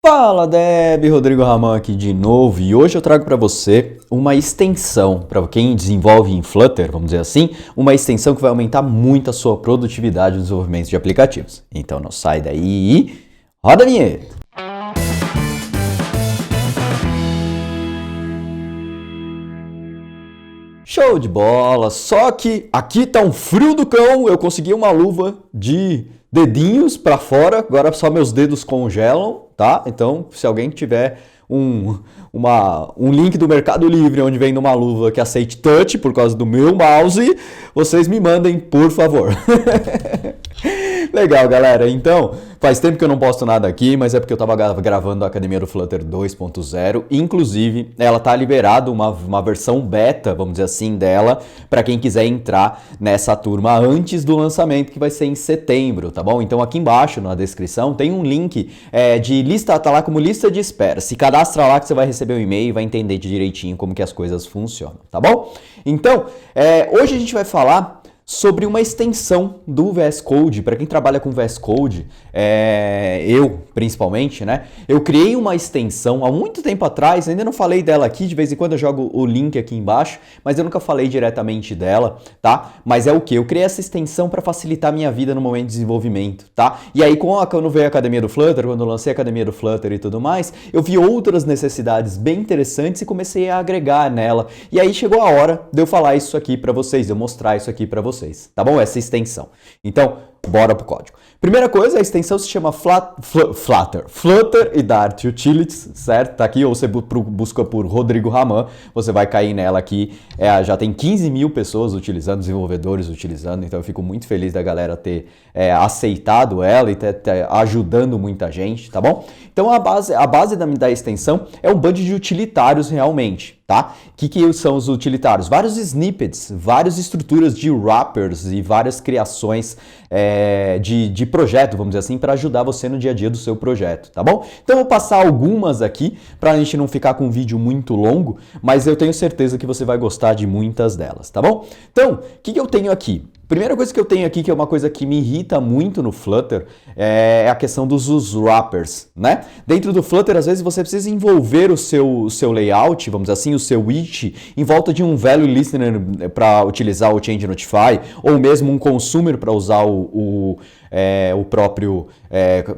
Fala, Deb, Rodrigo Raman aqui de novo, e hoje eu trago para você uma extensão, para quem desenvolve em Flutter, vamos dizer assim, uma extensão que vai aumentar muito a sua produtividade no desenvolvimento de aplicativos. Então não sai daí e roda a vinheta! Show de bola, só que aqui tá um frio do cão, eu consegui uma luva de dedinhos para fora, agora só meus dedos congelam, tá? Então, se alguém tiver um link do Mercado Livre onde vem uma luva que aceite touch por causa do meu mouse, vocês me mandem, por favor. Legal, galera. Então, faz tempo que eu não posto nada aqui, mas é porque eu tava gravando a Academia do Flutter 2.0. Inclusive, ela tá liberada uma versão beta, vamos dizer assim, dela, para quem quiser entrar nessa turma antes do lançamento, que vai ser em setembro, tá bom? Então, aqui embaixo, na descrição, tem um link de lista, tá lá como lista de espera. Se cadastra lá que você vai receber um e-mail e vai entender direitinho como que as coisas funcionam, tá bom? Então, hoje a gente vai falar sobre uma extensão do VS Code. Para quem trabalha com VS Code, eu principalmente, né? Eu criei uma extensão há muito tempo atrás, ainda não falei dela aqui, de vez em quando eu jogo o link aqui embaixo, mas eu nunca falei diretamente dela, tá? Mas é o que? Eu criei essa extensão para facilitar a minha vida no momento de desenvolvimento, tá? E aí quando veio a Academia do Flutter, quando eu lancei a Academia do Flutter e tudo mais, eu vi outras necessidades bem interessantes e comecei a agregar nela. E aí chegou a hora de eu falar isso aqui para vocês, de eu mostrar isso aqui para vocês, tá bom? Essa extensão. Então, bora pro código. Primeira coisa, a extensão se chama Flutter e Dart Utilities, certo? Tá aqui, ou você busca por Rodrigo Raman, você vai cair nela aqui. Já tem 15 mil pessoas utilizando, desenvolvedores utilizando, então eu fico muito feliz da galera ter aceitado ela e ter ajudando muita gente, tá bom? Então a base da extensão é um bando de utilitários realmente, tá? O que são os utilitários? Vários snippets, várias estruturas de wrappers e várias criações de projeto, vamos dizer assim, para ajudar você no dia a dia do seu projeto, tá bom? Então eu vou passar algumas aqui para a gente não ficar com um vídeo muito longo, mas eu tenho certeza que você vai gostar de muitas delas, tá bom? Então, o que eu tenho aqui? Primeira coisa que eu tenho aqui, que é uma coisa que me irrita muito no Flutter, é a questão dos wrappers, né? Dentro do Flutter, às vezes, você precisa envolver o seu layout, vamos dizer assim, o seu widget, em volta de um value listener para utilizar o Change Notify, ou mesmo um consumer para usar o próprio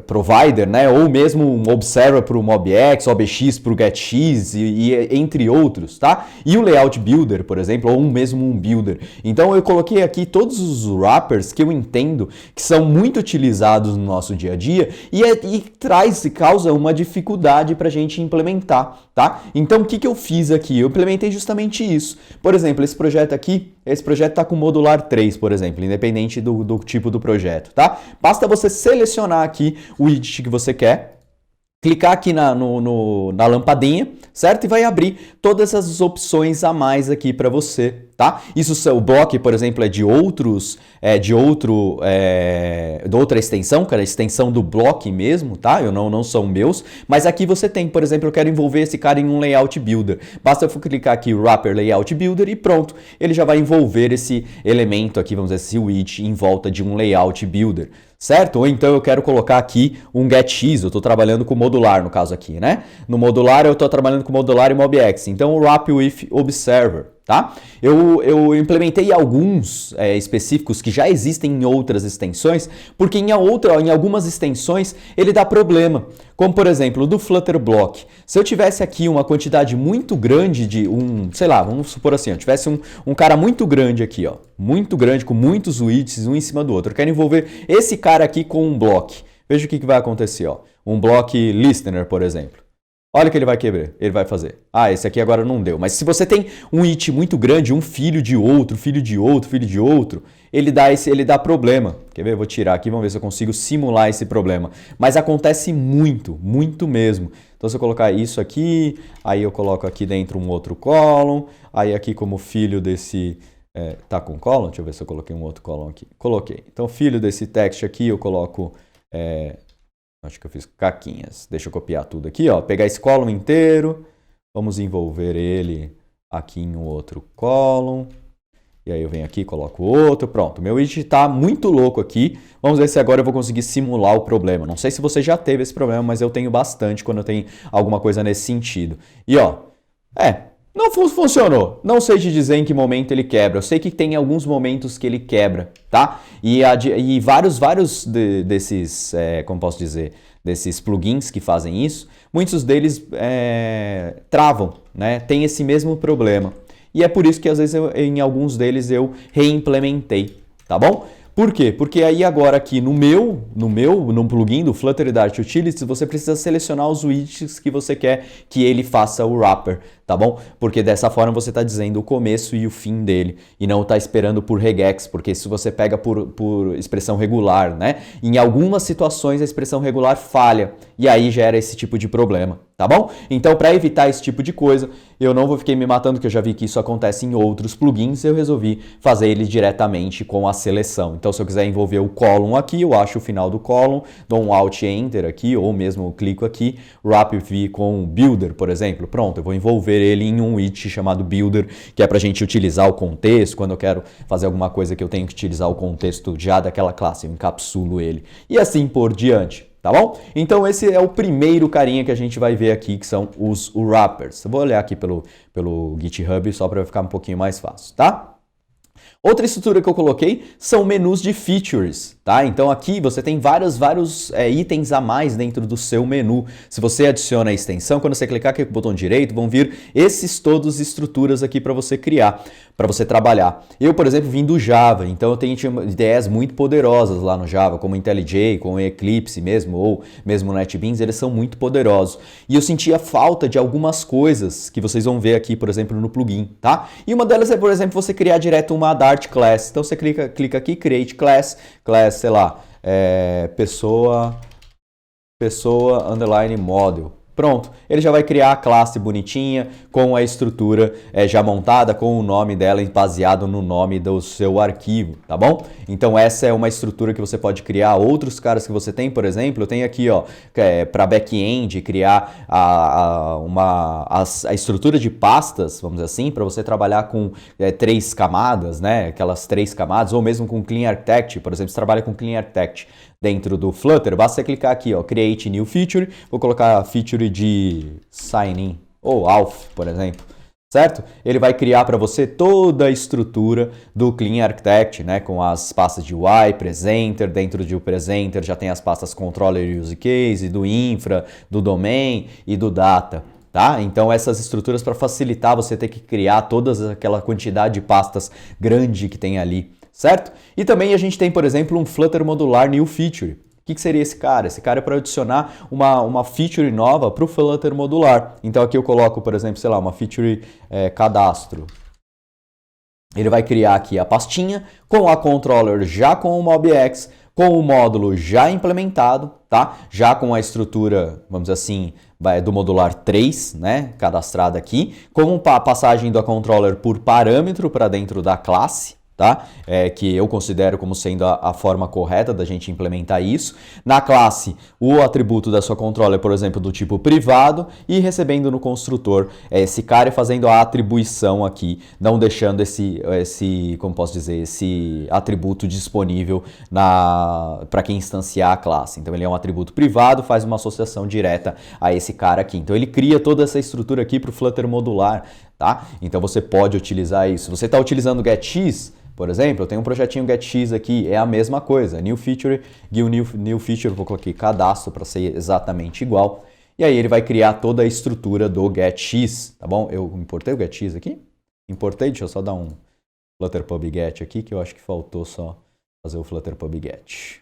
provider, né? Ou mesmo um observer para o MobX, OBX para o GetX e entre outros, tá? E o layout builder, por exemplo, ou mesmo um builder. Então eu coloquei aqui todos os wrappers que eu entendo que são muito utilizados no nosso dia a dia e causa uma dificuldade para a gente implementar, tá? Então o que eu fiz aqui? Eu implementei justamente isso. Por exemplo, esse projeto aqui, está com modular 3, por exemplo, independente do tipo do projeto, tá? Basta você selecionar aqui o widget que você quer, clicar aqui na lampadinha, certo? E vai abrir todas as opções a mais aqui para você, tá? Isso, o block, por exemplo, é de outra extensão, que é a extensão do block mesmo, tá? Não são meus, mas aqui você tem, por exemplo, eu quero envolver esse cara em um layout builder. Basta eu clicar aqui Wrapper Layout Builder e pronto, ele já vai envolver esse elemento aqui, vamos dizer, esse widget em volta de um layout builder. Certo? Ou então eu quero colocar aqui um GetX, eu estou trabalhando com modular no caso aqui, né? No modular eu estou trabalhando com modular e MobX, então o Wrap with Observer, tá? Eu implementei alguns específicos que já existem em outras extensões, porque em algumas extensões ele dá problema, como por exemplo do Flutter Block. Se eu tivesse aqui uma quantidade muito grande de sei lá, vamos supor assim, eu tivesse um cara muito grande aqui, ó, muito grande, com muitos widgets um em cima do outro. Eu quero envolver esse cara aqui com um block. Veja o que vai acontecer, ó. Um block listener, por exemplo. Olha o que ele vai quebrar, ele vai fazer. Ah, esse aqui agora não deu. Mas se você tem um it muito grande, um filho de outro, filho de outro, filho de outro, ele dá problema. Quer ver? Eu vou tirar aqui, vamos ver se eu consigo simular esse problema. Mas acontece muito, muito mesmo. Então se eu colocar isso aqui, aí eu coloco aqui dentro um outro column, aí aqui como filho desse... tá com column? Deixa eu ver se eu coloquei um outro column aqui. Coloquei. Então filho desse text aqui eu coloco... acho que eu fiz caquinhas. Deixa eu copiar tudo aqui, ó. Pegar esse column inteiro. Vamos envolver ele aqui em um outro column. E aí eu venho aqui, coloco outro, pronto. Meu widget está muito louco aqui. Vamos ver se agora eu vou conseguir simular o problema. Não sei se você já teve esse problema, mas eu tenho bastante quando eu tenho alguma coisa nesse sentido. E ó, não funcionou. Não sei te dizer em que momento ele quebra. Eu sei que tem alguns momentos que ele quebra, tá? E vários desses, como posso dizer, desses plugins que fazem isso, muitos deles travam, né? Tem esse mesmo problema. E é por isso que às vezes em alguns deles eu reimplementei, tá bom? Por quê? Porque aí agora aqui no plugin do Flutter Dart Utilities, você precisa selecionar os widgets que você quer que ele faça o wrapper, tá bom? Porque dessa forma você está dizendo o começo e o fim dele, e não está esperando por regex, porque se você pega por expressão regular, né? Em algumas situações a expressão regular falha, e aí gera esse tipo de problema, tá bom? Então, para evitar esse tipo de coisa, eu não vou ficar me matando, que eu já vi que isso acontece em outros plugins, eu resolvi fazer ele diretamente com a seleção. Então, se eu quiser envolver o column aqui, eu acho o final do column, dou um Alt Enter aqui, ou mesmo clico aqui, Wrap V com Builder, por exemplo. Pronto, eu vou envolver ele em um widget chamado Builder, que é para a gente utilizar o contexto. Quando eu quero fazer alguma coisa que eu tenho que utilizar o contexto já daquela classe, eu encapsulo ele. E assim por diante. Tá bom? Então esse é o primeiro carinha que a gente vai ver aqui, que são os wrappers. Eu vou olhar aqui pelo GitHub só para ficar um pouquinho mais fácil, tá? Outra estrutura que eu coloquei são menus de features, tá? Então aqui você tem vários itens a mais dentro do seu menu. Se você adiciona a extensão, quando você clicar aqui com o botão direito, vão vir esses todos estruturas aqui para você criar, para você trabalhar. Eu, por exemplo, vim do Java, então eu tenho ideias muito poderosas lá no Java, como IntelliJ, como Eclipse mesmo, ou mesmo NetBeans, eles são muito poderosos. E eu sentia falta de algumas coisas que vocês vão ver aqui, por exemplo, no plugin, tá? E uma delas é, por exemplo, você criar direto uma Dart Class. Então você clica aqui, Create Class, sei lá, pessoa underline model. Pronto, ele já vai criar a classe bonitinha, com a estrutura já montada, com o nome dela baseado no nome do seu arquivo, tá bom? Então essa é uma estrutura que você pode criar. Outros caras que você tem, por exemplo, eu tenho aqui, ó, para back-end, criar a estrutura de pastas, vamos dizer assim, para você trabalhar com 3 camadas, né? Aquelas 3 camadas, ou mesmo com Clean Architect, por exemplo, você trabalha com Clean Architect dentro do Flutter, basta você clicar aqui, ó, Create New Feature, vou colocar a feature de Sign In, ou Auth, por exemplo, certo? Ele vai criar para você toda a estrutura do Clean Architect, né, com as pastas de UI, Presenter, dentro de o Presenter já tem as pastas Controller e Use Case, do Infra, do Domain e do Data. Tá? Então essas estruturas para facilitar você ter que criar toda aquela quantidade de pastas grande que tem ali, certo? E também a gente tem, por exemplo, um Flutter Modular New Feature. O que seria esse cara? Esse cara é para adicionar uma feature nova para o Flutter Modular. Então aqui eu coloco, por exemplo, sei lá, uma feature cadastro. Ele vai criar aqui a pastinha com a controller já com o MobX, com o módulo já implementado, tá? Já com a estrutura, vamos dizer assim, do modular 3, né? Cadastrada aqui, com a passagem do controller por parâmetro para dentro da classe, tá? Que eu considero como sendo a forma correta da gente implementar isso. Na classe, o atributo da sua controller, por exemplo, do tipo privado, e recebendo no construtor esse cara fazendo a atribuição aqui, não deixando como posso dizer, esse atributo disponível para quem instanciar a classe. Então ele é um atributo privado, faz uma associação direta a esse cara aqui. Então ele cria toda essa estrutura aqui para o Flutter modular, tá? Então você pode utilizar isso. Se você está utilizando o GetX, por exemplo, eu tenho um projetinho GetX aqui, é a mesma coisa, New Feature, New Feature, vou colocar aqui cadastro para ser exatamente igual, e aí ele vai criar toda a estrutura do GetX, tá bom? Eu importei o GetX aqui? Importei, deixa eu só dar um Flutter Pub Get aqui, que eu acho que faltou só fazer o Flutter Pub Get.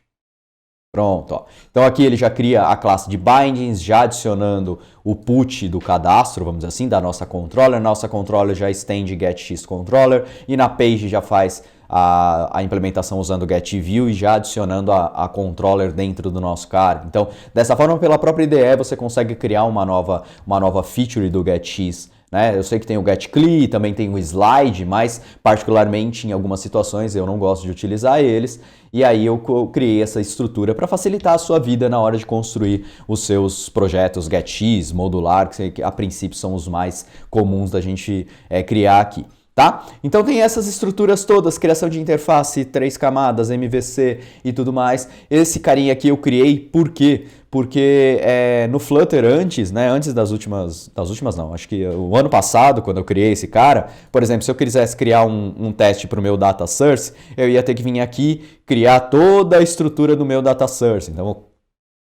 Pronto, ó. Então aqui ele já cria a classe de bindings, já adicionando o put do cadastro, vamos dizer assim, da nossa controller já estende getXController e na page já faz a implementação usando o getView e já adicionando a controller dentro do nosso cara. Então, dessa forma, pela própria IDE, você consegue criar uma nova feature do GetX. Né? Eu sei que tem o getCli, também tem o slide, mas particularmente em algumas situações eu não gosto de utilizar eles. E aí eu criei essa estrutura para facilitar a sua vida na hora de construir os seus projetos GetX, modular, que a princípio são os mais comuns da gente criar aqui. tá? Então tem essas estruturas todas, criação de interface, 3 camadas, MVC e tudo mais. Esse carinha aqui eu criei, por quê? Porque no Flutter antes, né, antes das últimas não, acho que o ano passado, quando eu criei esse cara, por exemplo, se eu quisesse criar um teste para o meu data source, eu ia ter que vir aqui, criar toda a estrutura do meu data source. Então, eu vou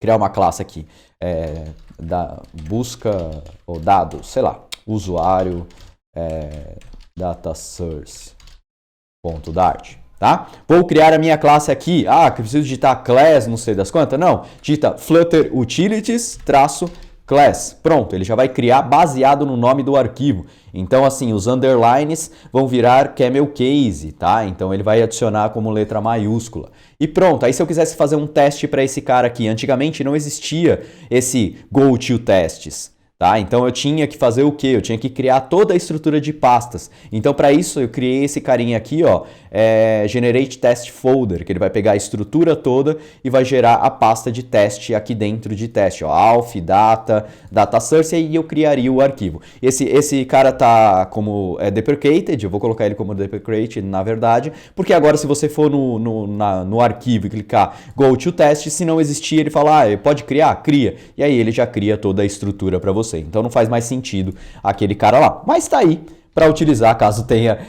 criar uma classe aqui, da busca ou dados, sei lá, usuário, data source.dart, tá? Vou criar a minha classe aqui, que preciso digitar class, não sei das quantas, não, digita flutter utilities class, pronto, ele já vai criar baseado no nome do arquivo. Então assim, os underlines vão virar camel case, tá? Então ele vai adicionar como letra maiúscula. E pronto, aí se eu quisesse fazer um teste para esse cara aqui, antigamente não existia esse goToTests. Tá? Então eu tinha que fazer o quê? Eu tinha que criar toda a estrutura de pastas. Então para isso eu criei esse carinha aqui, ó, Generate Test Folder, que ele vai pegar a estrutura toda e vai gerar a pasta de teste aqui dentro de teste, ó, alf, data source, e aí eu criaria o arquivo. Esse cara tá como deprecated, eu vou colocar ele como deprecated na verdade, porque agora se você for no arquivo e clicar Go to Test, se não existir ele fala, pode criar? Cria. E aí ele já cria toda a estrutura para você. Então não faz mais sentido aquele cara lá. Mas tá aí para utilizar caso tenha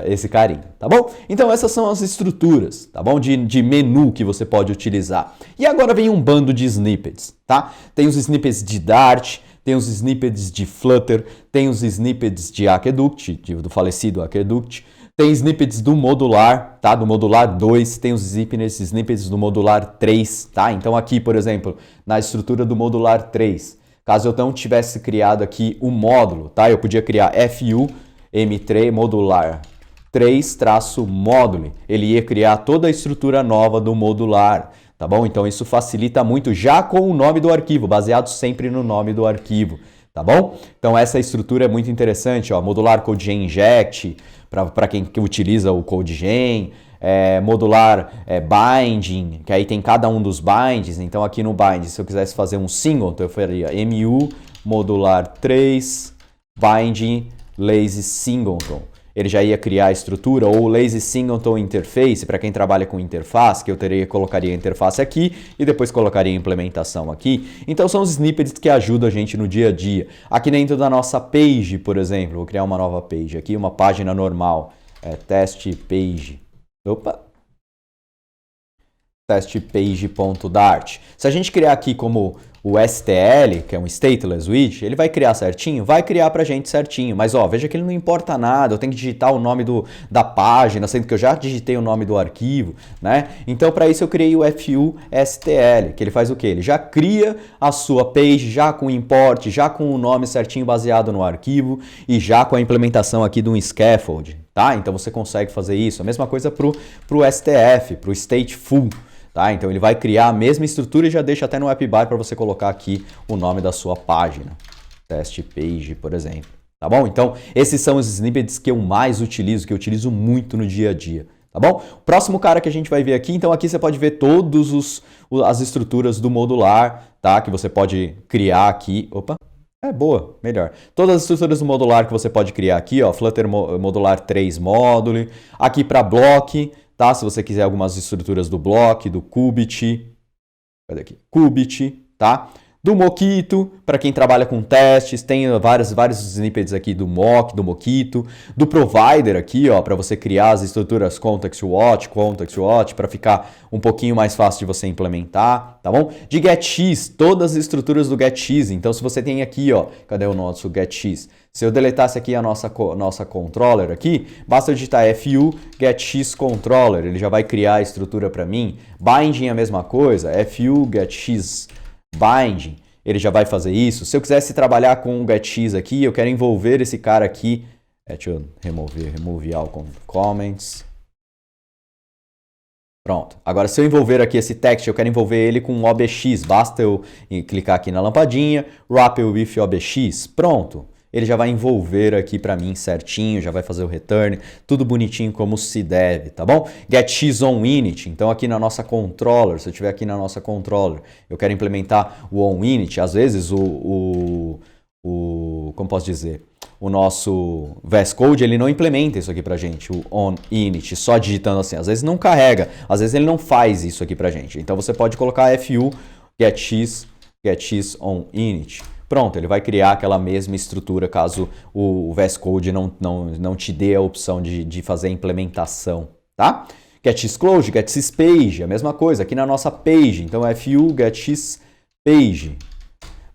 esse carinho, tá bom? Então essas são as estruturas, tá bom? De menu que você pode utilizar. E agora vem um bando de snippets, tá? Tem os snippets de Dart, tem os snippets de Flutter, tem os snippets de Aqueduct, do falecido Aqueduct, tem snippets do modular, tá? Do modular 2, tem os snippets do modular 3, tá? Então aqui, por exemplo, na estrutura do modular 3, caso eu não tivesse criado aqui o módulo, tá? Eu podia criar FU M3 modular 3-módulo. Ele ia criar toda a estrutura nova do modular, tá bom? Então isso facilita muito já com o nome do arquivo, baseado sempre no nome do arquivo, tá bom? Então essa estrutura é muito interessante, ó, modular CodeGen Inject, para quem utiliza o CodeGen, modular binding, que aí tem cada um dos binds. Então aqui no bind, se eu quisesse fazer um singleton, eu faria mu modular 3 binding lazy singleton. Ele já ia criar a estrutura, ou lazy singleton interface, para quem trabalha com interface, que eu colocaria a interface aqui e depois colocaria a implementação aqui. Então são os snippets que ajudam a gente no dia a dia. Aqui dentro da nossa page, por exemplo, vou criar uma nova page aqui, uma página normal, test page. Opa! Testpage.dart. Se a gente criar aqui como o STL, que é um Stateless Widget, ele vai criar certinho? Vai criar pra gente certinho, mas ó, veja que ele não importa nada, eu tenho que digitar o nome da página, sendo que eu já digitei o nome do arquivo, né? Então para isso eu criei o FUSTL, que ele faz o quê? Ele já cria a sua page, já com o import, já com o nome certinho baseado no arquivo e já com a implementação aqui de um scaffold, tá? Então você consegue fazer isso. A mesma coisa pro STF, pro Stateful. Tá? Então ele vai criar a mesma estrutura e já deixa até no AppBar para você colocar aqui o nome da sua página. Test page, por exemplo. Tá bom? Então esses são os snippets que eu mais utilizo, que eu utilizo muito no dia a dia. Tá bom? O próximo cara que a gente vai ver aqui, então aqui você pode ver todas as estruturas do modular, tá? Que você pode criar aqui. Opa! Boa, melhor. Todas as estruturas do modular que você pode criar aqui, ó, Flutter modular 3 módulo, aqui para block, tá? Se você quiser algumas estruturas do block, do Qubit, cadê aqui? Qubit, tá? Do Mockito, para quem trabalha com testes, tem vários snippets aqui do Mock, do Mockito, do Provider aqui, ó, para você criar as estruturas Context Watch, para ficar um pouquinho mais fácil de você implementar, tá bom? De GetX, todas as estruturas do GetX, então se você tem aqui, ó, cadê o nosso GetX? Se eu deletasse aqui a nossa controller aqui, basta eu digitar FU GetX controller, ele já vai criar a estrutura para mim. Binding é a mesma coisa, FU GetX binding, ele já vai fazer isso. Se eu quisesse trabalhar com o GetX aqui, eu quero envolver esse cara aqui. Deixa eu remove all comments. Pronto. Agora, se eu envolver aqui esse text, eu quero envolver ele com um OBX. Basta eu clicar aqui na lampadinha, wrap with OBX. Pronto. Ele já vai envolver aqui para mim certinho, já vai fazer o return, tudo bonitinho como se deve, tá bom? GetX onInit, então aqui na nossa controller, se eu tiver aqui na nossa controller, eu quero implementar o onInit, às vezes como posso dizer, o nosso VS Code, ele não implementa isso aqui pra gente, o onInit, só digitando assim. Às vezes não carrega, às vezes ele não faz isso aqui pra gente. Então você pode colocar fu getX onInit. Pronto, ele vai criar aquela mesma estrutura caso o VS Code não te dê a opção de fazer a implementação, tá? GetXClose, GetXPage, a mesma coisa, aqui na nossa page. Então, fu getXPage.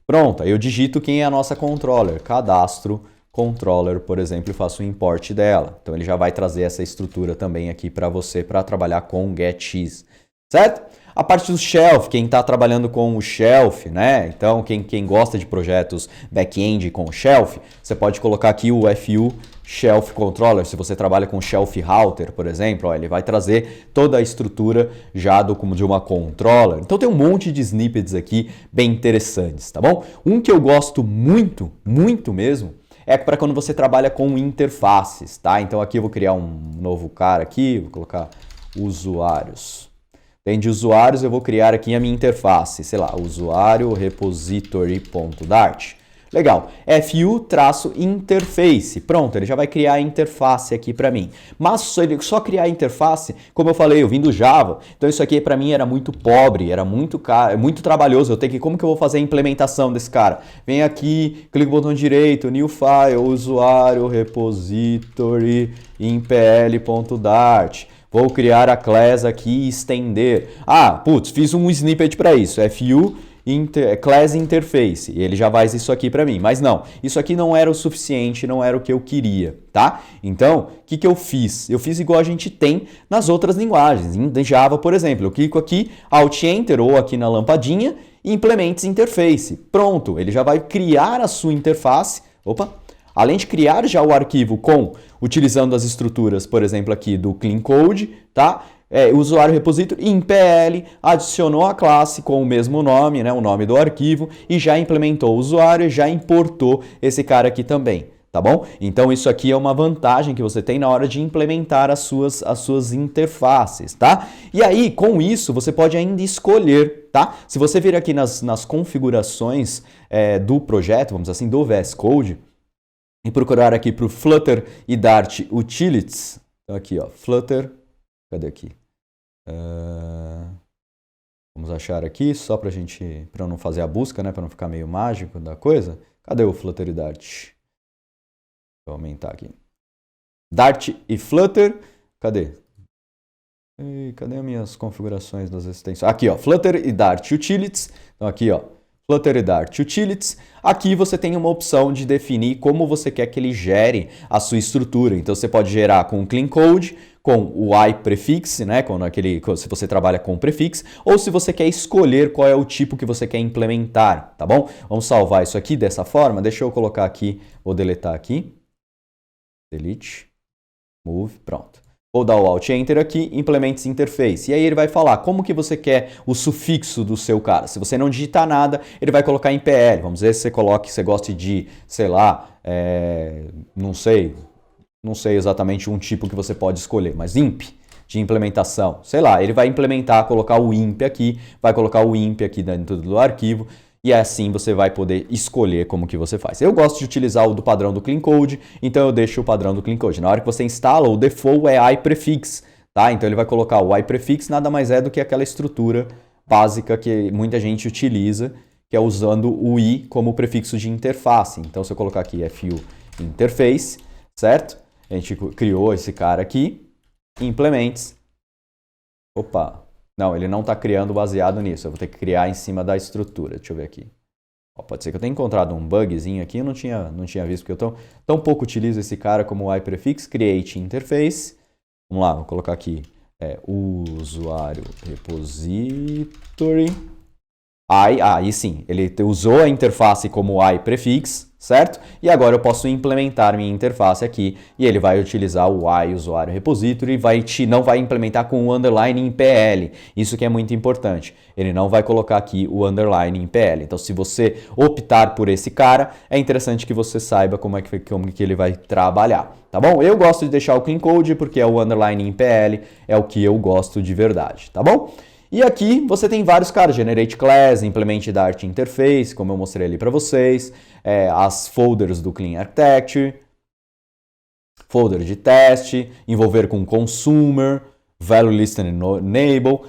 Pronto, aí eu digito quem é a nossa controller, cadastro controller, por exemplo, e faço o import dela. Então, ele já vai trazer essa estrutura também aqui para você para trabalhar com GetX, certo? A parte do shelf, quem está trabalhando com o shelf, né? Então, quem gosta de projetos back-end com o shelf, você pode colocar aqui o fu Shelf Controller. Se você trabalha com Shelf Router, por exemplo, ó, ele vai trazer toda a estrutura já de uma controller. Então tem um monte de snippets aqui bem interessantes, tá bom? Um que eu gosto muito, muito mesmo, é para quando você trabalha com interfaces, tá? Então aqui eu vou criar um novo cara aqui, vou colocar usuários. Dentro de usuários eu vou criar aqui a minha interface, sei lá, usuário repository.dart. Legal, fu-interface, pronto, ele já vai criar a interface aqui para mim. Mas só criar a interface, como eu falei, eu vim do Java, então isso aqui para mim era muito pobre, era muito caro, muito trabalhoso. Como que eu vou fazer a implementação desse cara? Vem aqui, clica no botão direito, new file, usuário repository impl.dart. Vou criar a class aqui e estender. Ah, putz, fiz um snippet para isso, class interface, ele já faz isso aqui para mim, mas não, isso aqui não era o suficiente, não era o que eu queria, tá? Então, o que eu fiz? Eu fiz igual a gente tem nas outras linguagens, em Java, por exemplo, eu clico aqui, Alt Enter ou aqui na lampadinha, Implements Interface, pronto, ele já vai criar a sua interface, além de criar já o arquivo utilizando as estruturas, por exemplo, aqui do Clean Code, tá? Usuário repository em PL, adicionou a classe com o mesmo nome, né, o nome do arquivo, e já implementou o usuário e já importou esse cara aqui também, tá bom? Então isso aqui é uma vantagem que você tem na hora de implementar as suas interfaces, tá? E aí, com isso, você pode ainda escolher, tá? Se você vir aqui nas configurações do projeto, vamos dizer assim, do VS Code, e procurar aqui para o Flutter e Dart Utilities, então aqui, ó, Flutter, cadê aqui? Vamos achar aqui, só para eu não fazer a busca, né, para não ficar meio mágico da coisa. Cadê o Flutter e Dart? Vou aumentar aqui. Dart e Flutter, cadê? Cadê as minhas configurações das extensões? Aqui, ó, Flutter e Dart Utilities. Então aqui, ó, Flutter e Dart Utilities. Aqui você tem uma opção de definir como você quer que ele gere a sua estrutura. Então você pode gerar com o Clean Code, com o iPrefix, né? Se você trabalha com prefix, ou se você quer escolher qual é o tipo que você quer implementar, tá bom? Vamos salvar isso aqui dessa forma. Deixa eu colocar aqui, vou deletar aqui. Delete, move, pronto. Vou dar o Alt Enter aqui, Implements Interface. E aí ele vai falar como que você quer o sufixo do seu cara. Se você não digitar nada, ele vai colocar em PL. Vamos dizer se você gosta de, sei lá, não sei exatamente um tipo que você pode escolher, mas imp de implementação, sei lá, ele vai implementar, colocar o imp aqui, vai colocar o imp aqui dentro do arquivo, e assim você vai poder escolher como que você faz. Eu gosto de utilizar o do padrão do Clean Code, então eu deixo o padrão do Clean Code. Na hora que você instala, o default é iPrefix, tá? Então ele vai colocar o iPrefix, nada mais é do que aquela estrutura básica que muita gente utiliza, que é usando o i como prefixo de interface. Então se eu colocar aqui fu interface, certo? A gente criou esse cara aqui, implements. Opa! Não, ele não está criando baseado nisso. Eu vou ter que criar em cima da estrutura. Deixa eu ver aqui. Ó, pode ser que eu tenha encontrado um bugzinho aqui. Eu não tinha visto, porque eu tão pouco utilizo esse cara como o iPrefix. Create Interface. Vamos lá, vou colocar aqui. Usuário repository. Aí sim, ele usou a interface como iPrefix, certo? E agora eu posso implementar minha interface aqui e ele vai utilizar o usuário repository e não vai implementar com o underline em PL. Isso que é muito importante. Ele não vai colocar aqui o underline em PL. Então, se você optar por esse cara, é interessante que você saiba como que ele vai trabalhar, tá bom? Eu gosto de deixar o Clean Code porque é o underline em PL, é o que eu gosto de verdade, tá bom? E aqui você tem vários caras, Generate Class, Implement Dart Interface, como eu mostrei ali para vocês, as folders do Clean Architecture, folder de teste, envolver com Consumer, Value Listening Enable.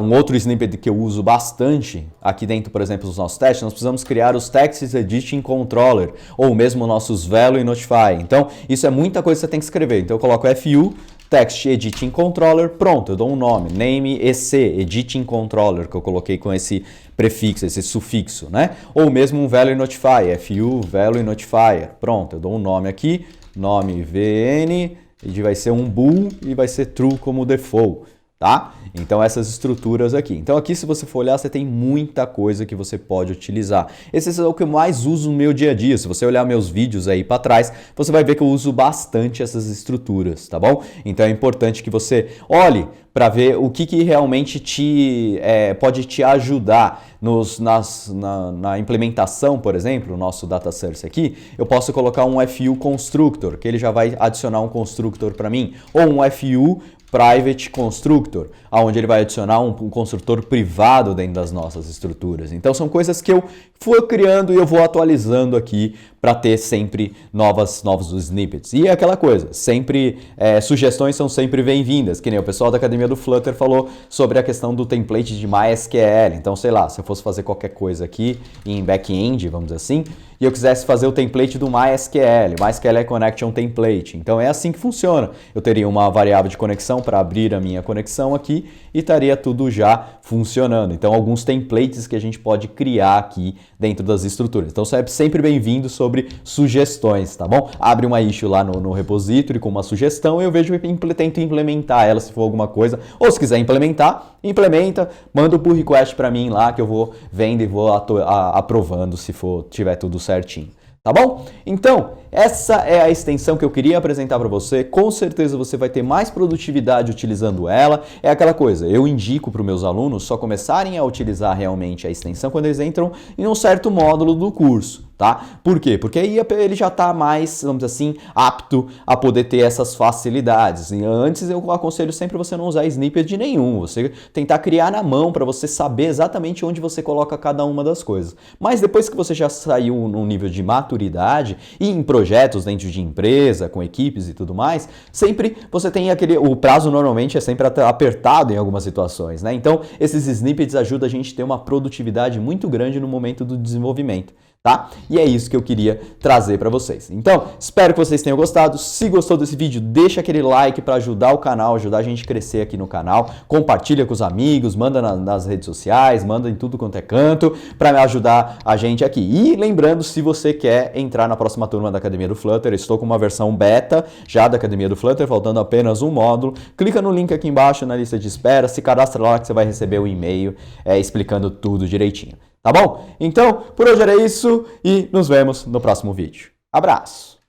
Um outro snippet que eu uso bastante aqui dentro, por exemplo, dos nossos testes, nós precisamos criar os Text Editing Controller, ou mesmo nossos Value Notify. Então, isso é muita coisa que você tem que escrever. Então, eu coloco FU, Text Editing Controller, pronto, eu dou um nome, name EC, Editing Controller, que eu coloquei com esse prefixo, esse sufixo, né? Ou mesmo um Value Notify, FU, Value Notifier, pronto, eu dou um nome aqui, nome VN, e vai ser um bool e vai ser true como default. Tá? Então essas estruturas aqui. Então aqui se você for olhar, você tem muita coisa que você pode utilizar. Esse é o que eu mais uso no meu dia a dia. Se você olhar meus vídeos aí para trás, você vai ver que eu uso bastante essas estruturas, tá bom? Então é importante que você olhe para ver o que realmente pode te ajudar na implementação, por exemplo, o nosso data source aqui, eu posso colocar um FU constructor, que ele já vai adicionar um constructor para mim, ou um FU Private Constructor, onde ele vai adicionar um construtor privado dentro das nossas estruturas. Então são coisas que eu fui criando e eu vou atualizando aqui para ter sempre novos snippets. E é aquela coisa, sempre sugestões são sempre bem-vindas, que nem o pessoal da Academia do Flutter falou sobre a questão do template de MySQL. Então, sei lá, se eu fosse fazer qualquer coisa aqui em back-end, vamos dizer assim, e eu quisesse fazer o template do MySQL Connection Template. Então é assim que funciona. Eu teria uma variável de conexão para abrir a minha conexão aqui e estaria tudo já funcionando. Então alguns templates que a gente pode criar aqui dentro das estruturas. Então você é sempre bem-vindo sobre sugestões, tá bom? Abre uma issue lá no repository com uma sugestão e eu vejo e tento implementar ela se for alguma coisa. Ou se quiser implementar, implementa, manda o pull request para mim lá que eu vou vendo e vou aprovando se tiver tudo certinho. Tá bom? Então, essa é a extensão que eu queria apresentar para você. Com certeza você vai ter mais produtividade utilizando ela. É aquela coisa, eu indico para os meus alunos só começarem a utilizar realmente a extensão quando eles entram em um certo módulo do curso. Tá? Por quê? Porque aí ele já está mais, vamos dizer assim, apto a poder ter essas facilidades. E antes eu aconselho sempre você não usar snippet de nenhum, você tentar criar na mão para você saber exatamente onde você coloca cada uma das coisas. Mas depois que você já saiu num nível de maturidade e em projetos dentro de empresa, com equipes e tudo mais, sempre você tem o prazo normalmente é sempre apertado em algumas situações, né? Então esses snippets ajudam a gente a ter uma produtividade muito grande no momento do desenvolvimento. Tá? E é isso que eu queria trazer para vocês. Então, espero que vocês tenham gostado. Se gostou desse vídeo, deixa aquele like para ajudar o canal, ajudar a gente a crescer aqui no canal. Compartilha com os amigos, manda nas redes sociais, manda em tudo quanto é canto para ajudar a gente aqui. E lembrando, se você quer entrar na próxima turma da Academia do Flutter, estou com uma versão beta já da Academia do Flutter, faltando apenas um módulo. Clica no link aqui embaixo na lista de espera, se cadastra lá que você vai receber o e-mail explicando tudo direitinho. Tá bom? Então, por hoje era isso e nos vemos no próximo vídeo. Abraço!